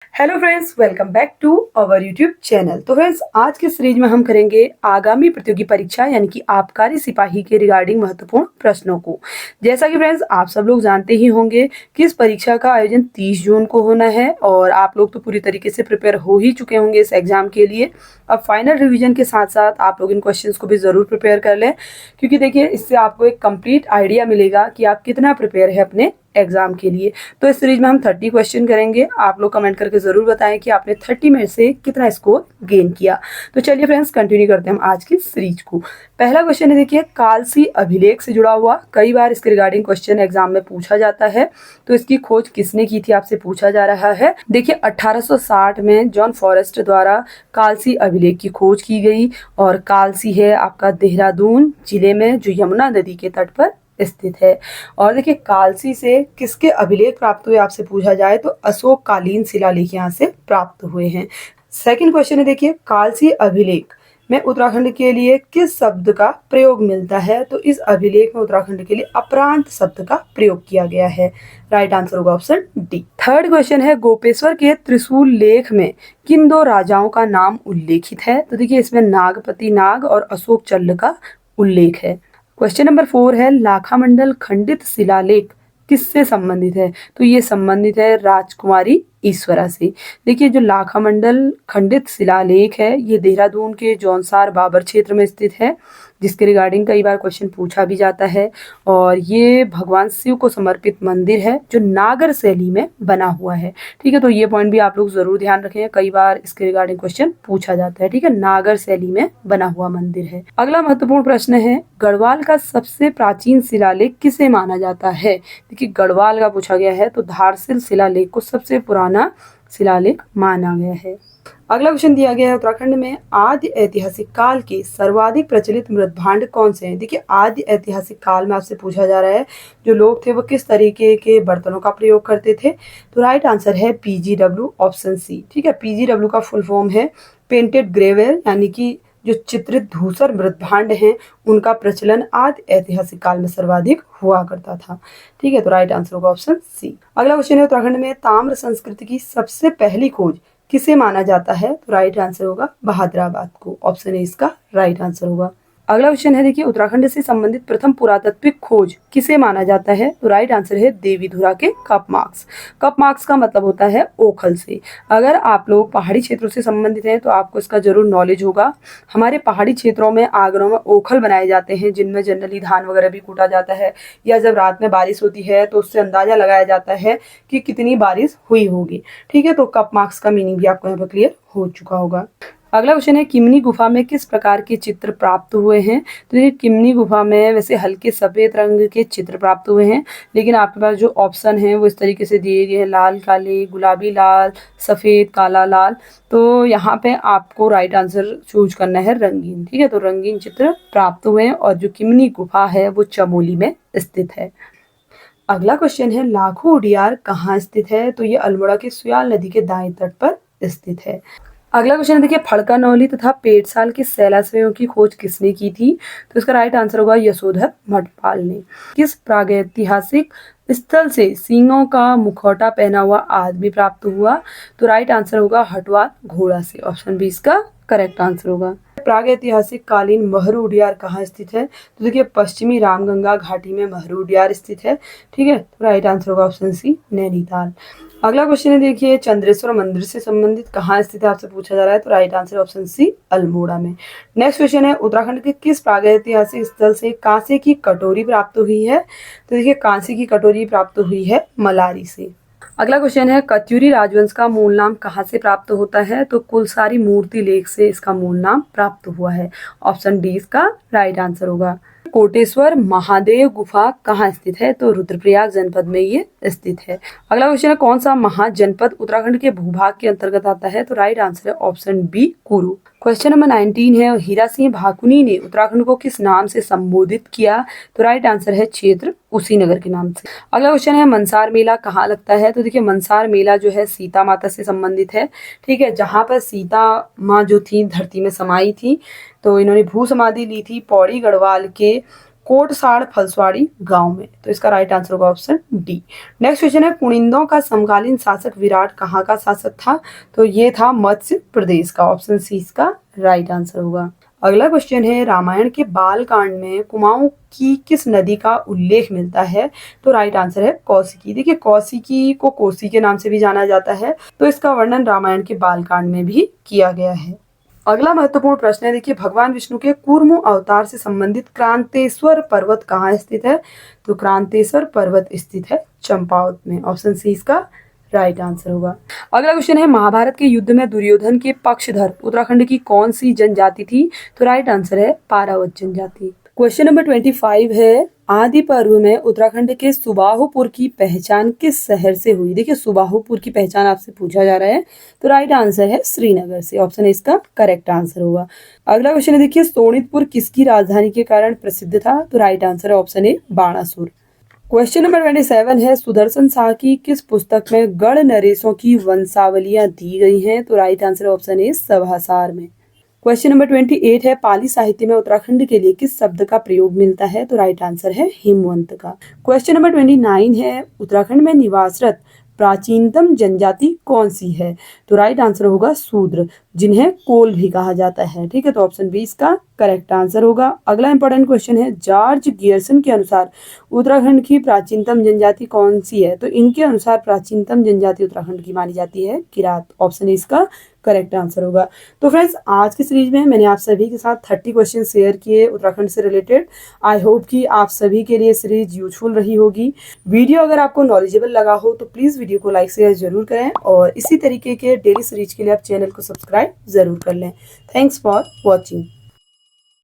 Hello friends, welcome back to our YouTube channel. तो friends, आज के सीरीज में हम करेंगे आगामी प्रतियोगी परीक्षा यानी कि आबकारी सिपाही के रिगार्डिंग महत्वपूर्ण प्रश्नों को। जैसा कि फ्रेंड्स आप सब लोग जानते ही होंगे कि इस परीक्षा का आयोजन 30 जून को होना है और आप लोग तो पूरी तरीके से प्रिपेयर हो ही चुके होंगे इस एग्जाम के लिए। अब फाइनल रिवीजन के साथ साथ आप लोग इन क्वेश्चंस को भी ज़रूर प्रिपेयर कर लें, क्योंकि देखिए इससे आपको एक कंप्लीट आइडिया मिलेगा कि आप कितना प्रिपेयर है अपने एग्जाम के लिए। तो इस सीरीज में हम 30 क्वेश्चन करेंगे। आप लोग कमेंट करके जरूर बताएं कि आपने 30 में से कितना स्कोर गेन किया। तो चलिए फ्रेंड्स, कंटिन्यू करते हैं हम आज की सीरीज को। पहला क्वेश्चन है, देखिए कालसी अभिलेख से जुड़ा हुआ। कई बार इसके रिगार्डिंग क्वेश्चन एग्जाम में पूछा जाता है। तो इसकी खोज किसने की थी आपसे पूछा जा रहा है। देखिए 1860 में जॉन फॉरेस्ट द्वारा कालसी अभिलेख की खोज की गई और कालसी है आपका देहरादून जिले में, जो यमुना नदी के तट पर स्थित है। और देखिए कालसी से किसके अभिलेख प्राप्त हुए आपसे पूछा जाए तो अशोक कालीन शिलालेख यहाँ से प्राप्त हुए हैं। सेकंड क्वेश्चन है, देखिए कालसी अभिलेख में उत्तराखंड के लिए किस शब्द का प्रयोग मिलता है। तो इस अभिलेख में उत्तराखंड के लिए अपरांत शब्द का प्रयोग किया गया है। राइट आंसर होगा ऑप्शन डी। थर्ड क्वेश्चन है, गोपेश्वर के त्रिशूल लेख में किन दो राजाओं का नाम उल्लेखित है। तो देखिए इसमें नागपति नाग और अशोक चल्ल का उल्लेख है। क्वेश्चन नंबर 4 है, लाखामंडल खंडित शिलालेख किससे संबंधित है। तो ये संबंधित है राजकुमारी ईश्वरा से। देखिए जो लाखामंडल खंडित शिलालेख है ये देहरादून के जौनसार बाबर क्षेत्र में स्थित है, जिसके रिगार्डिंग कई बार क्वेश्चन पूछा भी जाता है। और ये भगवान शिव को समर्पित मंदिर है जो नागर शैली में बना हुआ है। ठीक है, तो ये पॉइंट भी आप लोग जरूर ध्यान रखें, कई बार इसके रिगार्डिंग क्वेश्चन पूछा जाता है। ठीक है, नागर शैली में बना हुआ मंदिर है। अगला महत्वपूर्ण प्रश्न है, गढ़वाल का सबसे प्राचीन शिलालेख किसे माना जाता है। देखिए गढ़वाल का पूछा गया है तो धारसिल शिलालेख को सबसे पुराना शिलालेख माना गया है। अगला क्वेश्चन दिया गया है, उत्तराखंड में आदि ऐतिहासिक काल के सर्वाधिक प्रचलित मृत भांड कौन से हैं। देखिए आदि ऐतिहासिक काल में आपसे पूछा जा रहा है जो लोग थे वो किस तरीके के बर्तनों का प्रयोग करते थे। तो राइट आंसर है पीजीडब्ल्यू ऑप्शन सी। ठीक है, पीजीडब्ल्यू का फुल फॉर्म है पेंटेड ग्रेवेल, यानी कि जो चित्रित धूसर मृत भांड हैं उनका प्रचलन आदि ऐतिहासिक काल में सर्वाधिक हुआ करता था। ठीक है, तो राइट आंसर होगा ऑप्शन सी। अगला क्वेश्चन है, उत्तराखंड में ताम्र संस्कृति की सबसे पहली खोज किसे माना जाता है। तो राइट आंसर होगा बहादुराबाद को। ऑप्शन ए इसका राइट आंसर होगा। अगला क्वेश्चन है, देखिए उत्तराखंड से संबंधित प्रथम पुरातात्विक खोज किसे माना जाता है। तो राइट आंसर है देवीधुरा के कप मार्क्स। कप मार्क्स का मतलब होता है ओखल से। अगर आप लोग पहाड़ी क्षेत्रों से संबंधित हैं तो आपको इसका जरूर नॉलेज होगा। हमारे पहाड़ी क्षेत्रों में आंगनों में ओखल बनाए जाते हैं जिनमें जनरली धान वगैरह भी कूटा जाता है, या जब रात में बारिश होती है तो उससे अंदाजा लगाया जाता है कि कितनी बारिश हुई होगी। ठीक है, तो कप मार्क्स का मीनिंग भी आपको यहाँ पर क्लियर हो चुका होगा। अगला क्वेश्चन है, किमनी गुफा में किस प्रकार के चित्र प्राप्त हुए हैं। तो ये किमनी गुफा में वैसे हल्के सफेद रंग के चित्र प्राप्त हुए हैं, लेकिन आपके पास जो ऑप्शन है वो इस तरीके से दिए गए हैं, लाल काले, गुलाबी लाल, सफेद काला लाल। तो यहाँ पे आपको राइट आंसर चूज करना है रंगीन। ठीक है, तो रंगीन चित्र प्राप्त हुए हैं और जो किमनी गुफा है वो चमोली में स्थित है। अगला क्वेश्चन है, लाखो उडियार कहाँ स्थित है। तो ये अल्मोड़ा के सुयाल नदी के दाएं तट पर स्थित है। अगला क्वेश्चन है, देखिए फड़कानौली तथा पेटसाल के शैलाश्रयों की खोज किसने की थी। तो इसका राइट आंसर होगा यशोधर मठपाल ने। किस प्रागैतिहासिक स्थल से सींगों का मुखौटा पहना हुआ आदमी प्राप्त हुआ। तो राइट आंसर होगा हटवार घोड़ा से। ऑप्शन बी इसका करेक्ट आंसर होगा। प्रागैतिहासिक कालीन महरू उडियार कहाँ स्थित है। तो देखिए पश्चिमी रामगंगा घाटी में महरू उडियार स्थित है। ठीक है, तो राइट आंसर होगा ऑप्शन सी नैनीताल। अगला क्वेश्चन है, देखिए चंद्रेश्वर मंदिर से संबंधित कहाँ स्थित है आपसे पूछा जा रहा है। तो right answer option C Almora में। नेक्स्ट क्वेश्चन है, उत्तराखंड के किस प्रागैतिहासिक स्थल से कांसे की कटोरी प्राप्त हुई है। तो देखिए कांसे की कटोरी प्राप्त हुई है मलारी से। अगला क्वेश्चन है, कत्यूरी राजवंश का मूल नाम कहाँ से प्राप्त होता है। तो कुलसारी मूर्ति लेख से इसका मूल नाम प्राप्त हुआ है। ऑप्शन डी इसका राइट आंसर होगा। कोटेश्वर महादेव गुफा कहाँ स्थित है। तो रुद्रप्रयाग जनपद में ये स्थित है। अगला क्वेश्चन है, कौन सा महाजनपद उत्तराखंड के भूभाग के अंतर्गत आता है। तो राइट आंसर है ऑप्शन बी कुरु। क्वेश्चन नंबर 19 है, हीरा सिंह भाकुनी ने उत्तराखंड को किस नाम से संबोधित किया। तो राइट आंसर है क्षेत्र कुशीनगर के नाम से। अगला क्वेश्चन है, मनसार मेला कहाँ लगता है। तो देखिए मनसार मेला जो है सीता माता से संबंधित है। ठीक है, जहाँ पर सीता माँ जो थी धरती में समाई थी, तो इन्होंने भू समाधि ली थी पौड़ी गढ़वाल के कोटसाड़ फलस्वाड़ी गांव में। तो इसका राइट आंसर होगा ऑप्शन डी। नेक्स्ट क्वेश्चन है, कुनिंदों का समकालीन शासक विराट कहाँ का शासक था? तो ये था मध्य प्रदेश का। ऑप्शन सी इसका राइट आंसर होगा। अगला क्वेश्चन है, रामायण के बाल कांड में कुमाऊं की किस नदी का उल्लेख मिलता है? तो राइट आंसर है कौशिकी। देखिए कौशिकी को कोसी के नाम से भी जाना जाता है, तो इसका वर्णन रामायण के बाल कांड में भी किया गया है। अगला महत्वपूर्ण प्रश्न है, देखिए भगवान विष्णु के कूर्म अवतार से संबंधित क्रांतेश्वर पर्वत कहाँ स्थित है? तो क्रांतेश्वर पर्वत स्थित है चंपावत में। ऑप्शन सी इसका राइट आंसर होगा। अगला क्वेश्चन है, महाभारत के युद्ध में दुर्योधन के पक्षधर उत्तराखंड की कौन सी जनजाति थी? तो राइट आंसर है पारावत जनजाति। क्वेश्चन नंबर 25 है, आदि पर्व में उत्तराखंड के सुबाहुपुर की पहचान किस शहर से हुई? देखिए सुबाहुपुर की पहचान आपसे पूछा जा रहा है, तो राइट आंसर है श्रीनगर से। ऑप्शन है इसका करेक्ट आंसर होगा। अगला क्वेश्चन है, देखिए सोनितपुर किसकी राजधानी के कारण प्रसिद्ध था? तो राइट आंसर है option A Banasur. Question number 27 है, सुदर्शन शाह की किस पुस्तक में गढ़ नरेशों की वंशावलियां दी गई हैं? तो राइट आंसर ऑप्शन ए सभासार में। क्वेश्चन नंबर 28 है, पाली साहित्य में उत्तराखंड के लिए किस शब्द का प्रयोग मिलता है? तो राइट आंसर है हिमवंत का। क्वेश्चन नंबर 29 है, उत्तराखंड में निवासरत प्राचीनतम जनजाति कौन सी है? तो राइट आंसर होगा शूद्र, जिन्हें कोल भी कहा जाता है। ठीक है, तो ऑप्शन बी इसका करेक्ट आंसर होगा। अगला इंपॉर्टेंट क्वेश्चन है, जॉर्ज गियर्सन के अनुसार उत्तराखंड की प्राचीनतम जनजाति कौन सी है? तो इनके अनुसार प्राचीनतम जनजाति उत्तराखंड की मानी जाती है किरात। ऑप्शन इसका करेक्ट आंसर होगा। तो फ्रेंड्स आज की सीरीज में मैंने आप सभी के साथ 30 क्वेश्चन शेयर किए उत्तराखंड से रिलेटेड। आई होप कि आप सभी के लिए सीरीज यूजफुल रही होगी। वीडियो अगर आपको नॉलेजेबल लगा हो तो प्लीज वीडियो को लाइक शेयर जरूर करें और इसी तरीके के डेली सीरीज के लिए आप चैनल को सब्सक्राइब जरूर कर लें। Thanks for watching.